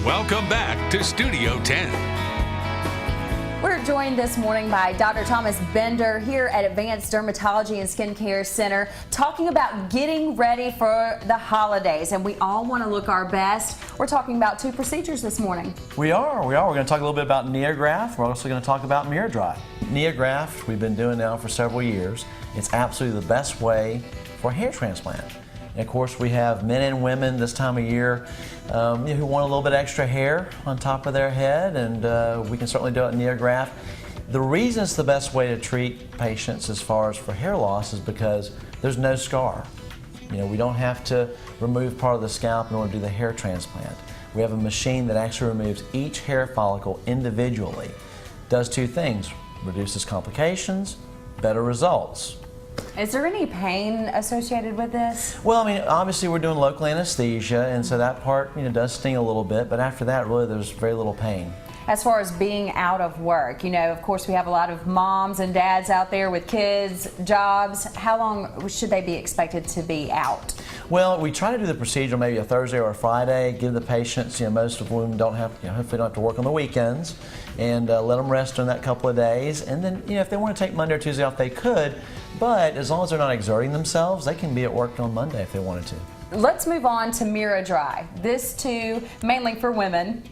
Welcome back to Studio 10. We're joined this morning by Dr. Thomas Bender here at Advanced Dermatology and Skincare Center, talking about getting ready for the holidays, and we all want to look our best. We're talking about 2 procedures this morning. We are. We're going to talk a little bit about NeoGraft. We're also going to talk about Mirror Dry. NeoGraft we've been doing now for several years. It's absolutely the best way for a hair transplant. And of course, we have men and women this time of year who want a little bit extra hair on top of their head, and we can certainly do it in NeoGraft. The reason it's the best way to treat patients as far as for hair loss is because there's no scar. We don't have to remove part of the scalp in order to do the hair transplant. We have a machine that actually removes each hair follicle individually. Does 2 things: reduces complications, better results. Is there any pain associated with this? Well, obviously we're doing local anesthesia, and so that part, does sting a little bit, but after that, really, there's very little pain. As far as being out of work, of course we have a lot of moms and dads out there with kids, jobs. How long should they be expected to be out? Well, we try to do the procedure maybe a Thursday or a Friday, give the patients, most of whom don't have, hopefully don't have to work on the weekends, and let them rest during that couple of days. And then, if they want to take Monday or Tuesday off, they could, but as long as they're not exerting themselves, they can be at work on Monday if they wanted to. Let's move on to Mirror Dry. This too, mainly for women.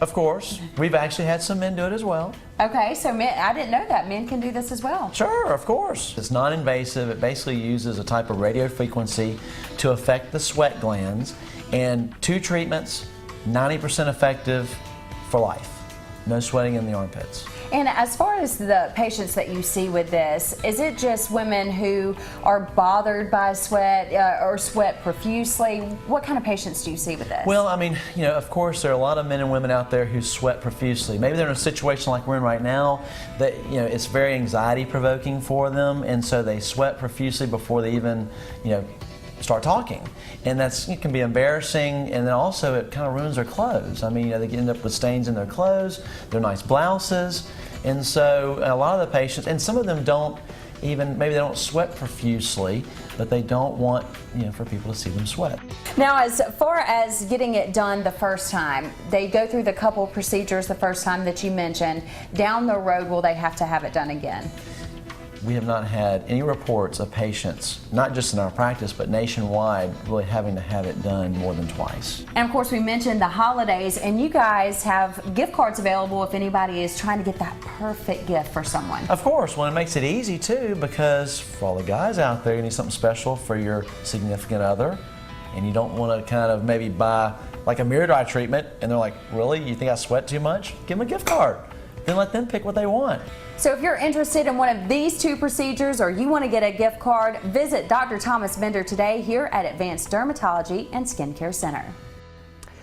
Of course. We've actually had some men do it as well. Okay, so men, I didn't know that. Men can do this as well. Sure, of course. It's non-invasive. It basically uses a type of radio frequency to affect the sweat glands, and 2 treatments, 90% effective for life. No sweating in the armpits. And as far as the patients that you see with this, is it just women who are bothered by sweat or sweat profusely? What kind of patients do you see with this? Well, of course, there are a lot of men and women out there who sweat profusely. Maybe they're in a situation like we're in right now that, it's very anxiety provoking for them, and so they sweat profusely before they even, start talking, and it can be embarrassing, and then also it kind of ruins their clothes. They end up with stains in their clothes, their nice blouses, and so a lot of the patients, and some of them don't even, maybe they don't sweat profusely, but they don't want, for people to see them sweat. Now, as far as getting it done the first time, they go through the couple procedures the first time that you mentioned. Down the road, will they have to have it done again? We have not had any reports of patients, not just in our practice, but nationwide, really having to have it done more than twice. And of course, we mentioned the holidays, and you guys have gift cards available if anybody is trying to get that perfect gift for someone. Of course, well, it makes it easy too, because for all the guys out there, you need something special for your significant other, and you don't want to kind of maybe buy like a Mirror Dry treatment, and they're like, really? You think I sweat too much? Give them a gift card. Then let them pick what they want. So if you're interested in one of these 2 procedures, or you want to get a gift card, visit Dr. Thomas Bender today here at Advanced Dermatology and Skincare Center.